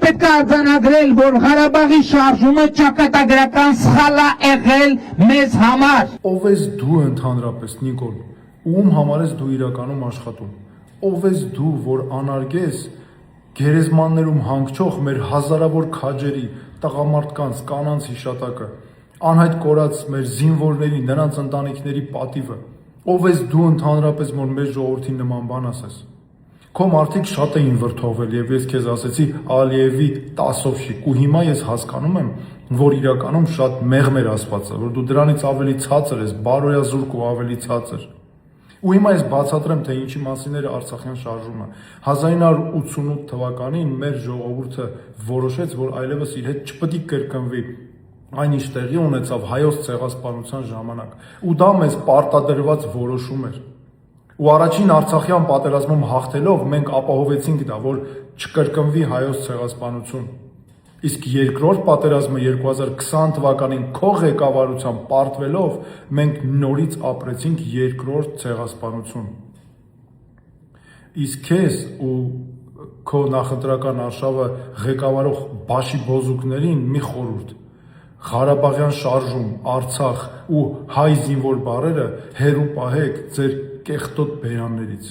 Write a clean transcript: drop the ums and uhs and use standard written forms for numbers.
պետք է արձանագրել, որ Ղարաբաղի շարժումը ճակատագրական սխալ է եղել մեզ համար։ Ով ես դու ընդհանրապես, Նիկոլ, ում համար ես դու իրականում աշխատում, ով ես դու, որ անարգես գերեզմաններում հանգչող մեր հազարավոր քաջերի, տղամարդկանց, կանանց հիշատակը, անհայտ կորած մեր զինվորների, նրանց ընտանիքների պատիվը, ով ես դու ընդհանրապես, որ մեր ժողովրդին նման բան ասես։ Քո մարդիկ շատ էին վրդովել եւ ես քեզ ասեցի Ալիևի 10-ով շիկ ու հիմա ես հասկանում եմ, որ իրականում շատ մեղմ էր Աստվածը, որ դու դրանից ավելի ցածր ես, բարոյազուրկ ու ավելի ցածր։ Ու հիմա ես բացատրեմ, թե ինչի մասին էր Արցախյան շարժումը։ 1988 թվականին մեր ժողովուրդը որոշեց, որ այլևս իր հետ չպետք է կրկնվի այն ինչ տեղի ունեցավ հայոց ցեղասպանության ժամանակ։ Ու դա մեզ պարտադրված որոշում էր։ Ու առաջին Արցախյան պատերազմում հաղթելով մենք ապահովեցինք դա, որ չկրկնվի հայոց ցեղասպանություն։ Իսկ երկրորդ պատերազմը 2020 թվականին քո ղեկավարությամբ պարտվելով մենք նորից ապրեցինք երկրորդ ցեղասպանություն։ Իսկ քեզ ու քո նախընտրական արշավը ղեկավարող բաշի բոզուկներին մի խորհուրդ. Ղարաբաղյան շարժում, Արցախ ու հայ զինվոր բառերը հեռու պահեք ձեր կեղտոտ բերաններից։